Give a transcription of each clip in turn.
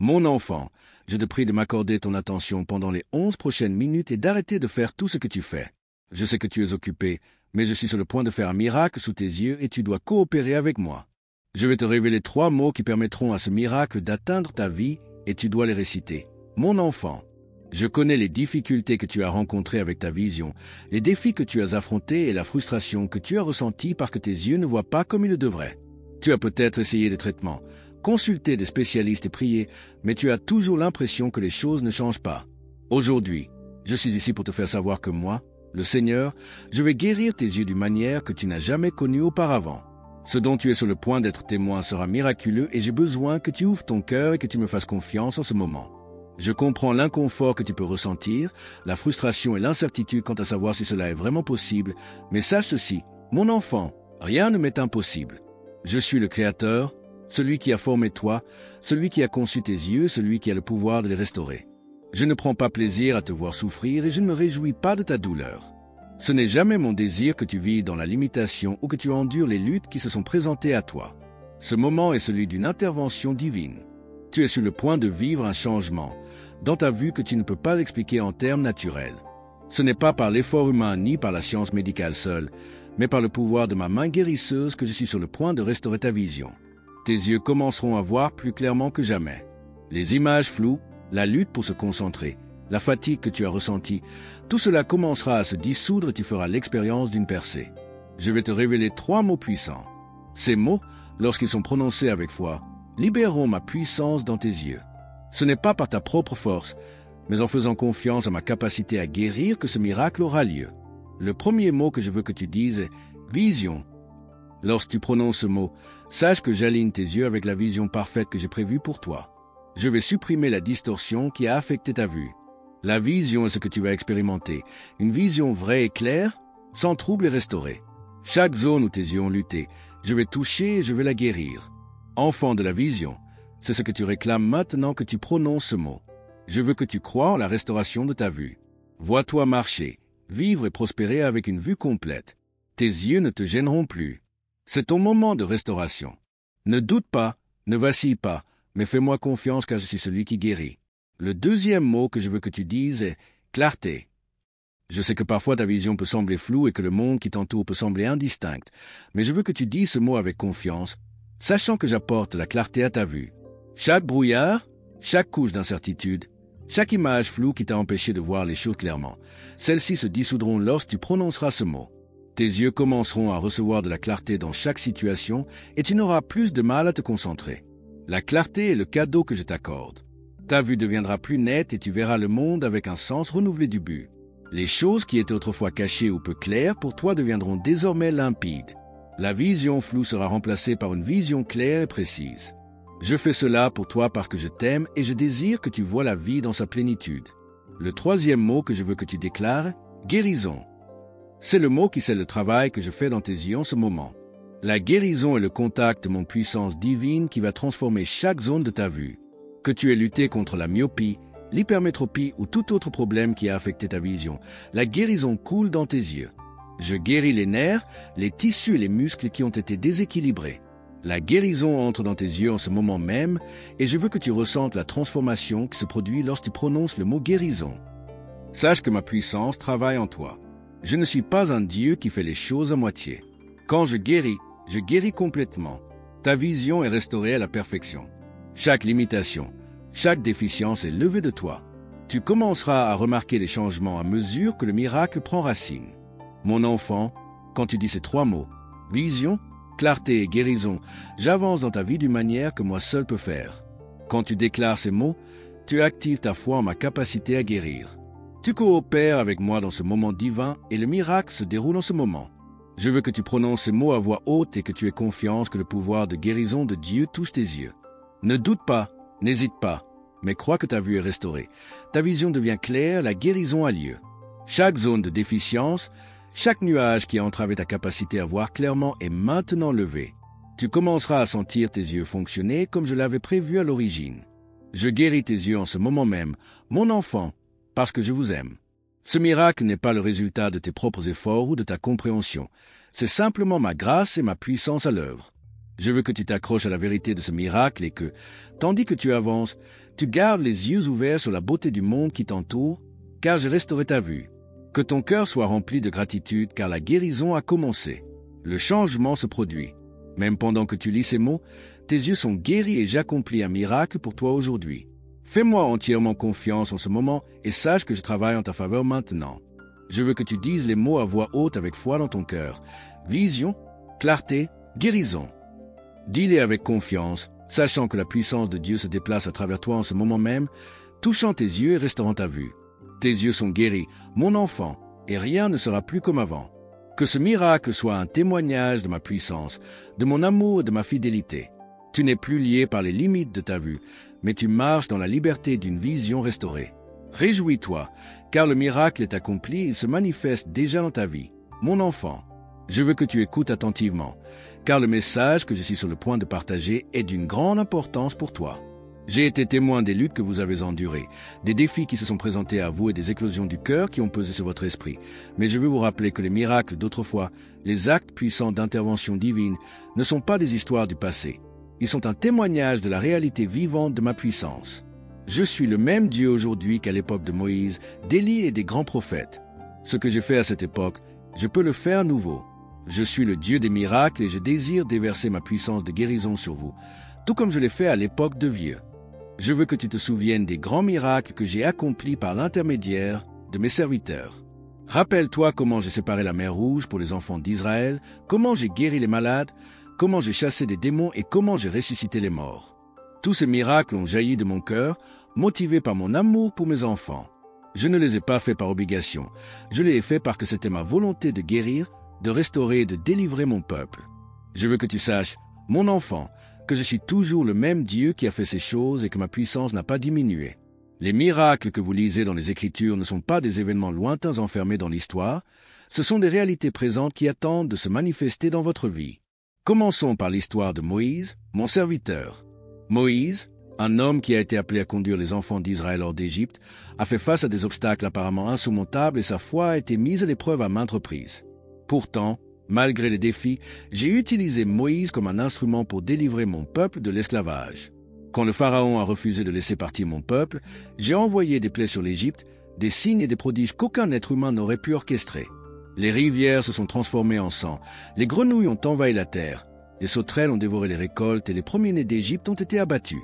Mon enfant, je te prie de m'accorder ton attention pendant les 11 prochaines minutes et d'arrêter de faire tout ce que tu fais. Je sais que tu es occupé, mais je suis sur le point de faire un miracle sous tes yeux et tu dois coopérer avec moi. Je vais te révéler 3 mots qui permettront à ce miracle d'atteindre ta vie et tu dois les réciter. Mon enfant, je connais les difficultés que tu as rencontrées avec ta vision, les défis que tu as affrontés et la frustration que tu as ressentie parce que tes yeux ne voient pas comme ils le devraient. Tu as peut-être essayé des traitements, consulté des spécialistes et prié, mais tu as toujours l'impression que les choses ne changent pas. Aujourd'hui, je suis ici pour te faire savoir que moi, le Seigneur, je vais guérir tes yeux d'une manière que tu n'as jamais connue auparavant. Ce dont tu es sur le point d'être témoin sera miraculeux et j'ai besoin que tu ouvres ton cœur et que tu me fasses confiance en ce moment. Je comprends l'inconfort que tu peux ressentir, la frustration et l'incertitude quant à savoir si cela est vraiment possible, mais sache ceci, mon enfant, rien ne m'est impossible. Je suis le Créateur, celui qui a formé toi, celui qui a conçu tes yeux, celui qui a le pouvoir de les restaurer. Je ne prends pas plaisir à te voir souffrir et je ne me réjouis pas de ta douleur. Ce n'est jamais mon désir que tu vives dans la limitation ou que tu endures les luttes qui se sont présentées à toi. Ce moment est celui d'une intervention divine. Tu es sur le point de vivre un changement, dans ta vue que tu ne peux pas expliquer en termes naturels. Ce n'est pas par l'effort humain ni par la science médicale seule, mais par le pouvoir de ma main guérisseuse que je suis sur le point de restaurer ta vision. Tes yeux commenceront à voir plus clairement que jamais. Les images floues, la lutte pour se concentrer, la fatigue que tu as ressentie, tout cela commencera à se dissoudre et tu feras l'expérience d'une percée. Je vais te révéler 3 mots puissants. Ces mots, lorsqu'ils sont prononcés avec foi, libéreront ma puissance dans tes yeux. Ce n'est pas par ta propre force, mais en faisant confiance à ma capacité à guérir que ce miracle aura lieu. Le premier mot que je veux que tu dises est « vision ». Lorsque tu prononces ce mot, sache que j'aligne tes yeux avec la vision parfaite que j'ai prévue pour toi. Je vais supprimer la distorsion qui a affecté ta vue. La vision est ce que tu vas expérimenter, une vision vraie et claire, sans trouble et restaurée. Chaque zone où tes yeux ont lutté, je vais toucher et je vais la guérir. Enfant de la vision, c'est ce que tu réclames maintenant que tu prononces ce mot. Je veux que tu crois en la restauration de ta vue. Vois-toi marcher, vivre et prospérer avec une vue complète. Tes yeux ne te gêneront plus. C'est ton moment de restauration. Ne doute pas, ne vacille pas, mais fais-moi confiance car je suis celui qui guérit. Le deuxième mot que je veux que tu dises est « clarté ». Je sais que parfois ta vision peut sembler floue et que le monde qui t'entoure peut sembler indistinct, mais je veux que tu dises ce mot avec confiance, sachant que j'apporte la clarté à ta vue. Chaque brouillard, chaque couche d'incertitude, chaque image floue qui t'a empêché de voir les choses clairement, celles-ci se dissoudront lorsque tu prononceras ce mot. Tes yeux commenceront à recevoir de la clarté dans chaque situation et tu n'auras plus de mal à te concentrer. La clarté est le cadeau que je t'accorde. Ta vue deviendra plus nette et tu verras le monde avec un sens renouvelé du but. Les choses qui étaient autrefois cachées ou peu claires pour toi deviendront désormais limpides. La vision floue sera remplacée par une vision claire et précise. Je fais cela pour toi parce que je t'aime et je désire que tu vois la vie dans sa plénitude. Le troisième mot que je veux que tu déclares, guérison. C'est le mot qui sait le travail que je fais dans tes yeux en ce moment. La guérison est le contact de mon puissance divine qui va transformer chaque zone de ta vue. Que tu aies lutté contre la myopie, l'hypermétropie ou tout autre problème qui a affecté ta vision, la guérison coule dans tes yeux. Je guéris les nerfs, les tissus et les muscles qui ont été déséquilibrés. La guérison entre dans tes yeux en ce moment même et je veux que tu ressentes la transformation qui se produit lorsque tu prononces le mot guérison. Sache que ma puissance travaille en toi. Je ne suis pas un Dieu qui fait les choses à moitié. Quand je guéris complètement. Ta vision est restaurée à la perfection. Chaque limitation, chaque déficience est levée de toi. Tu commenceras à remarquer les changements à mesure que le miracle prend racine. Mon enfant, quand tu dis ces 3 mots, vision, clarté et guérison, j'avance dans ta vie d'une manière que moi seul peux faire. Quand tu déclares ces mots, tu actives ta foi en ma capacité à guérir. Tu coopères avec moi dans ce moment divin et le miracle se déroule en ce moment. Je veux que tu prononces ces mots à voix haute et que tu aies confiance que le pouvoir de guérison de Dieu touche tes yeux. Ne doute pas, n'hésite pas, mais crois que ta vue est restaurée. Ta vision devient claire, la guérison a lieu. Chaque zone de déficience, chaque nuage qui a entravé ta capacité à voir clairement est maintenant levé. Tu commenceras à sentir tes yeux fonctionner comme je l'avais prévu à l'origine. Je guéris tes yeux en ce moment même, mon enfant, parce que je vous aime. Ce miracle n'est pas le résultat de tes propres efforts ou de ta compréhension. C'est simplement ma grâce et ma puissance à l'œuvre. Je veux que tu t'accroches à la vérité de ce miracle et que, tandis que tu avances, tu gardes les yeux ouverts sur la beauté du monde qui t'entoure, car je restaurerai ta vue. Que ton cœur soit rempli de gratitude, car la guérison a commencé. Le changement se produit. Même pendant que tu lis ces mots, tes yeux sont guéris et j'accomplis un miracle pour toi aujourd'hui. Fais-moi entièrement confiance en ce moment et sache que je travaille en ta faveur maintenant. Je veux que tu dises les mots à voix haute avec foi dans ton cœur. Vision, clarté, guérison. Dis-les avec confiance, sachant que la puissance de Dieu se déplace à travers toi en ce moment même, touchant tes yeux et restaurant ta vue. Tes yeux sont guéris, mon enfant, et rien ne sera plus comme avant. Que ce miracle soit un témoignage de ma puissance, de mon amour et de ma fidélité. Tu n'es plus lié par les limites de ta vue, mais tu marches dans la liberté d'une vision restaurée. Réjouis-toi, car le miracle est accompli et il se manifeste déjà dans ta vie. Mon enfant, je veux que tu écoutes attentivement, car le message que je suis sur le point de partager est d'une grande importance pour toi. J'ai été témoin des luttes que vous avez endurées, des défis qui se sont présentés à vous et des éclosions du cœur qui ont pesé sur votre esprit. Mais je veux vous rappeler que les miracles d'autrefois, les actes puissants d'intervention divine, ne sont pas des histoires du passé. Ils sont un témoignage de la réalité vivante de ma puissance. Je suis le même Dieu aujourd'hui qu'à l'époque de Moïse, d'Élie et des grands prophètes. Ce que j'ai fait à cette époque, je peux le faire à nouveau. Je suis le Dieu des miracles et je désire déverser ma puissance de guérison sur vous, tout comme je l'ai fait à l'époque de Vieux. Je veux que tu te souviennes des grands miracles que j'ai accomplis par l'intermédiaire de mes serviteurs. Rappelle-toi comment j'ai séparé la mer Rouge pour les enfants d'Israël, comment j'ai guéri les malades, comment j'ai chassé des démons et comment j'ai ressuscité les morts. Tous ces miracles ont jailli de mon cœur, motivés par mon amour pour mes enfants. Je ne les ai pas faits par obligation, je les ai faits parce que c'était ma volonté de guérir, de restaurer et de délivrer mon peuple. Je veux que tu saches, mon enfant, que je suis toujours le même Dieu qui a fait ces choses et que ma puissance n'a pas diminué. Les miracles que vous lisez dans les Écritures ne sont pas des événements lointains enfermés dans l'histoire, ce sont des réalités présentes qui attendent de se manifester dans votre vie. Commençons par l'histoire de Moïse, mon serviteur. Moïse, un homme qui a été appelé à conduire les enfants d'Israël hors d'Égypte, a fait face à des obstacles apparemment insurmontables et sa foi a été mise à l'épreuve à maintes reprises. Pourtant, malgré les défis, j'ai utilisé Moïse comme un instrument pour délivrer mon peuple de l'esclavage. Quand le Pharaon a refusé de laisser partir mon peuple, j'ai envoyé des plaies sur l'Égypte, des signes et des prodiges qu'aucun être humain n'aurait pu orchestrer. Les rivières se sont transformées en sang, les grenouilles ont envahi la terre, les sauterelles ont dévoré les récoltes et les premiers-nés d'Égypte ont été abattus.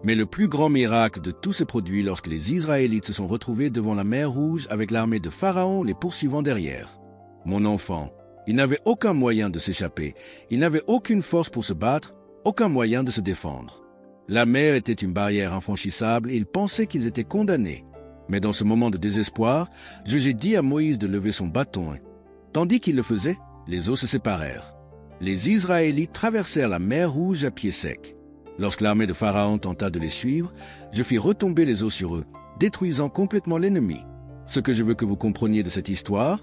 Mais le plus grand miracle de tout s'est produit lorsque les Israélites se sont retrouvés devant la mer Rouge avec l'armée de Pharaon les poursuivant derrière. Mon enfant, ils n'avaient aucun moyen de s'échapper, ils n'avaient aucune force pour se battre, aucun moyen de se défendre. La mer était une barrière infranchissable et ils pensaient qu'ils étaient condamnés. Mais dans ce moment de désespoir, j'ai dit à Moïse de lever son bâton. Tandis qu'il le faisait, les eaux se séparèrent. Les Israélites traversèrent la mer Rouge à pied sec. Lorsque l'armée de Pharaon tenta de les suivre, je fis retomber les eaux sur eux, détruisant complètement l'ennemi. Ce que je veux que vous compreniez de cette histoire,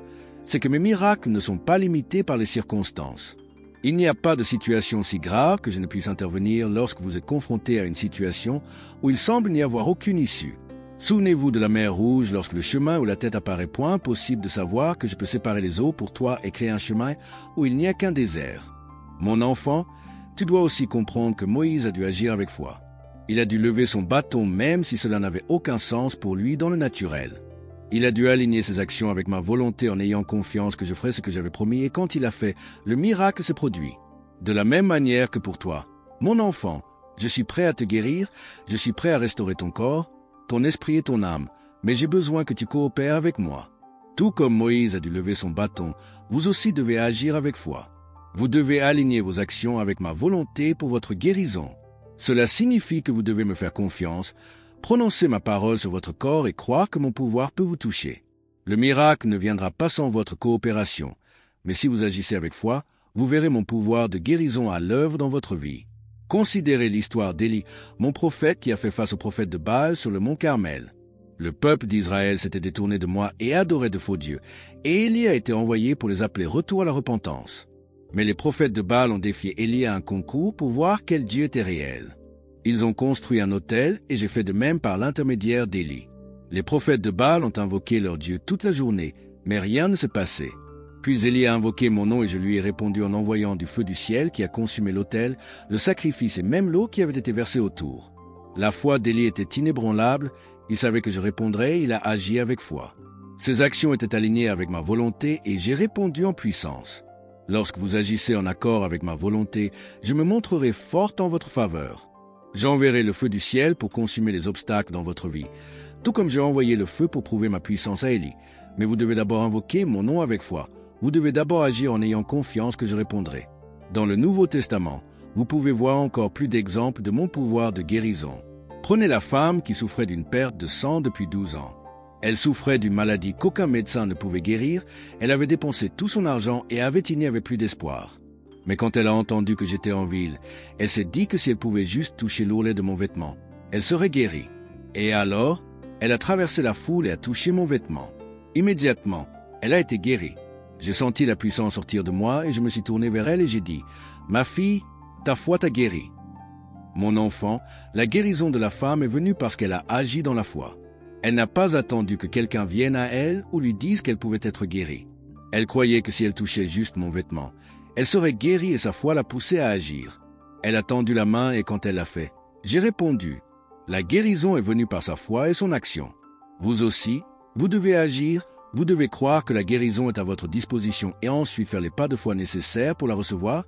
c'est que mes miracles ne sont pas limités par les circonstances. Il n'y a pas de situation si grave que je ne puisse intervenir lorsque vous êtes confronté à une situation où il semble n'y avoir aucune issue. Souvenez-vous de la mer Rouge lorsque le chemin où la tête apparaît point, possible de savoir que je peux séparer les eaux pour toi et créer un chemin où il n'y a qu'un désert. Mon enfant, tu dois aussi comprendre que Moïse a dû agir avec foi. Il a dû lever son bâton même si cela n'avait aucun sens pour lui dans le naturel. Il a dû aligner ses actions avec ma volonté en ayant confiance que je ferais ce que j'avais promis et quand il a fait, le miracle s'est produit. De la même manière que pour toi. Mon enfant, je suis prêt à te guérir, je suis prêt à restaurer ton corps, ton esprit et ton âme, mais j'ai besoin que tu coopères avec moi. Tout comme Moïse a dû lever son bâton, vous aussi devez agir avec foi. Vous devez aligner vos actions avec ma volonté pour votre guérison. Cela signifie que vous devez me faire confiance, prononcer ma parole sur votre corps et croire que mon pouvoir peut vous toucher. Le miracle ne viendra pas sans votre coopération, mais si vous agissez avec foi, vous verrez mon pouvoir de guérison à l'œuvre dans votre vie. Considérez l'histoire d'Élie, mon prophète qui a fait face au prophète de Baal sur le mont Carmel. Le peuple d'Israël s'était détourné de moi et adorait de faux dieux, et Élie a été envoyé pour les appeler retour à la repentance. Mais les prophètes de Baal ont défié Élie à un concours pour voir quel Dieu était réel. Ils ont construit un autel et j'ai fait de même par l'intermédiaire d'Élie. Les prophètes de Baal ont invoqué leur Dieu toute la journée, mais rien ne s'est passé. Puis Élie a invoqué mon nom et je lui ai répondu en envoyant du feu du ciel qui a consumé l'autel, le sacrifice et même l'eau qui avait été versée autour. La foi d'Élie était inébranlable, il savait que je répondrais, il a agi avec foi. Ses actions étaient alignées avec ma volonté et j'ai répondu en puissance. Lorsque vous agissez en accord avec ma volonté, je me montrerai forte en votre faveur. J'enverrai le feu du ciel pour consumer les obstacles dans votre vie, tout comme j'ai envoyé le feu pour prouver ma puissance à Élie. Mais vous devez d'abord invoquer mon nom avec foi. Vous devez d'abord agir en ayant confiance que je répondrai. Dans le Nouveau Testament, vous pouvez voir encore plus d'exemples de mon pouvoir de guérison. Prenez la femme qui souffrait d'une perte de sang depuis 12 ans. Elle souffrait d'une maladie qu'aucun médecin ne pouvait guérir, elle avait dépensé tout son argent et il n'y avait plus d'espoir. Mais quand elle a entendu que j'étais en ville, elle s'est dit que si elle pouvait juste toucher l'ourlet de mon vêtement, elle serait guérie. Et alors, elle a traversé la foule et a touché mon vêtement. Immédiatement, elle a été guérie. J'ai senti la puissance sortir de moi et je me suis tourné vers elle et j'ai dit « Ma fille, ta foi t'a guérie. » Mon enfant, la guérison de la femme est venue parce qu'elle a agi dans la foi. Elle n'a pas attendu que quelqu'un vienne à elle ou lui dise qu'elle pouvait être guérie. Elle croyait que si elle touchait juste mon vêtement, elle serait guérie et sa foi l'a poussée à agir. Elle a tendu la main et quand elle l'a fait, j'ai répondu. La guérison est venue par sa foi et son action. Vous aussi, vous devez agir. Vous devez croire que la guérison est à votre disposition et ensuite faire les pas de foi nécessaires pour la recevoir,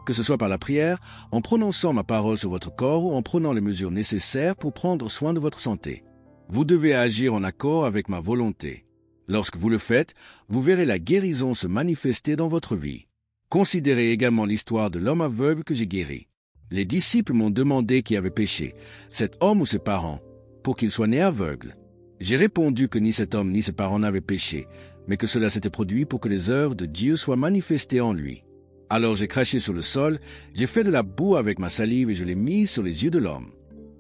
que ce soit par la prière, en prononçant ma parole sur votre corps ou en prenant les mesures nécessaires pour prendre soin de votre santé. Vous devez agir en accord avec ma volonté. Lorsque vous le faites, vous verrez la guérison se manifester dans votre vie. Considérez également l'histoire de l'homme aveugle que j'ai guéri. Les disciples m'ont demandé qui avait péché, cet homme ou ses parents, pour qu'il soit né aveugle. J'ai répondu que ni cet homme ni ses parents n'avaient péché, mais que cela s'était produit pour que les œuvres de Dieu soient manifestées en lui. Alors j'ai craché sur le sol, j'ai fait de la boue avec ma salive et je l'ai mise sur les yeux de l'homme.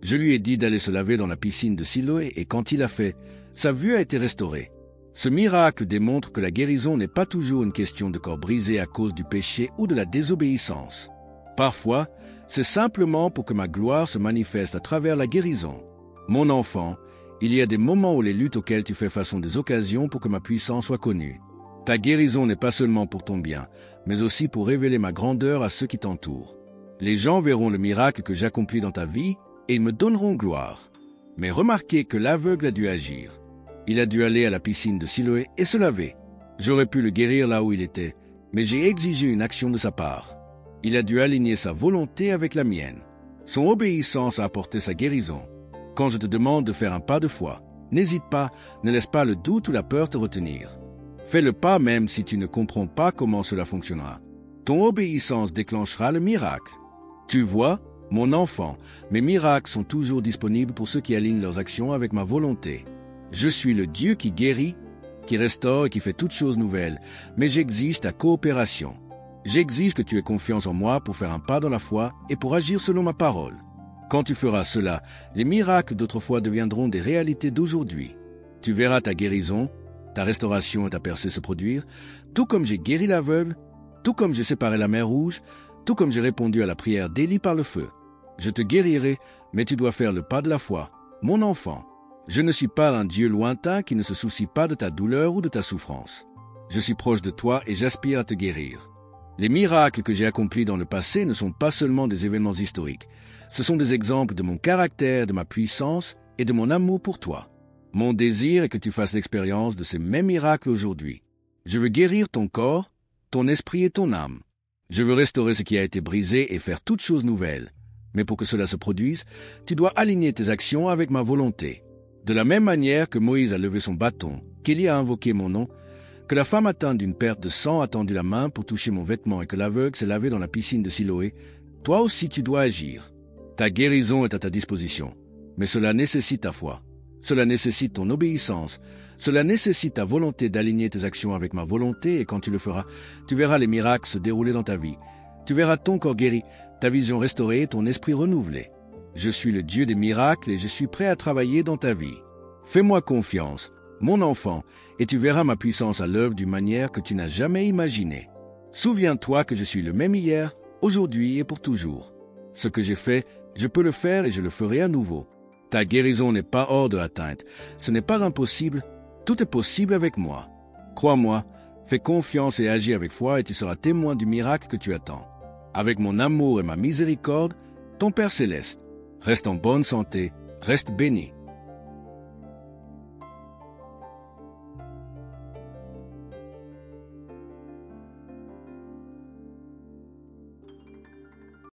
Je lui ai dit d'aller se laver dans la piscine de Siloé et quand il a fait, sa vue a été restaurée. Ce miracle démontre que la guérison n'est pas toujours une question de corps brisé à cause du péché ou de la désobéissance. Parfois, c'est simplement pour que ma gloire se manifeste à travers la guérison. Mon enfant, il y a des moments où les luttes auxquelles tu fais face sont des occasions pour que ma puissance soit connue. Ta guérison n'est pas seulement pour ton bien, mais aussi pour révéler ma grandeur à ceux qui t'entourent. Les gens verront le miracle que j'accomplis dans ta vie et ils me donneront gloire. Mais remarquez que l'aveugle a dû agir. Il a dû aller à la piscine de Siloé et se laver. J'aurais pu le guérir là où il était, mais j'ai exigé une action de sa part. Il a dû aligner sa volonté avec la mienne. Son obéissance a apporté sa guérison. Quand je te demande de faire un pas de foi, n'hésite pas, ne laisse pas le doute ou la peur te retenir. Fais le pas même si tu ne comprends pas comment cela fonctionnera. Ton obéissance déclenchera le miracle. Tu vois, mon enfant, mes miracles sont toujours disponibles pour ceux qui alignent leurs actions avec ma volonté. Je suis le Dieu qui guérit, qui restaure et qui fait toutes choses nouvelles, mais j'exige ta coopération. J'exige que tu aies confiance en moi pour faire un pas dans la foi et pour agir selon ma parole. Quand tu feras cela, les miracles d'autrefois deviendront des réalités d'aujourd'hui. Tu verras ta guérison, ta restauration et ta percée se produire, tout comme j'ai guéri l'aveugle, tout comme j'ai séparé la mer Rouge, tout comme j'ai répondu à la prière d'Élie par le feu. Je te guérirai, mais tu dois faire le pas de la foi, mon enfant. Je ne suis pas un Dieu lointain qui ne se soucie pas de ta douleur ou de ta souffrance. Je suis proche de toi et j'aspire à te guérir. Les miracles que j'ai accomplis dans le passé ne sont pas seulement des événements historiques. Ce sont des exemples de mon caractère, de ma puissance et de mon amour pour toi. Mon désir est que tu fasses l'expérience de ces mêmes miracles aujourd'hui. Je veux guérir ton corps, ton esprit et ton âme. Je veux restaurer ce qui a été brisé et faire toutes choses nouvelles. Mais pour que cela se produise, tu dois aligner tes actions avec ma volonté. De la même manière que Moïse a levé son bâton, qu'Élie a invoqué mon nom, que la femme atteinte d'une perte de sang a tendu la main pour toucher mon vêtement et que l'aveugle s'est lavé dans la piscine de Siloé, toi aussi tu dois agir. Ta guérison est à ta disposition, mais cela nécessite ta foi. Cela nécessite ton obéissance. Cela nécessite ta volonté d'aligner tes actions avec ma volonté et quand tu le feras, tu verras les miracles se dérouler dans ta vie. Tu verras ton corps guéri, ta vision restaurée, ton esprit renouvelé. Je suis le Dieu des miracles et je suis prêt à travailler dans ta vie. Fais-moi confiance, mon enfant, et tu verras ma puissance à l'œuvre d'une manière que tu n'as jamais imaginée. Souviens-toi que je suis le même hier, aujourd'hui et pour toujours. Ce que j'ai fait, je peux le faire et je le ferai à nouveau. Ta guérison n'est pas hors de atteinte. Ce n'est pas impossible. Tout est possible avec moi. Crois-moi, Fais confiance et agis avec foi et tu seras témoin du miracle que tu attends. Avec mon amour et ma miséricorde, ton Père céleste. Reste en bonne santé, reste béni.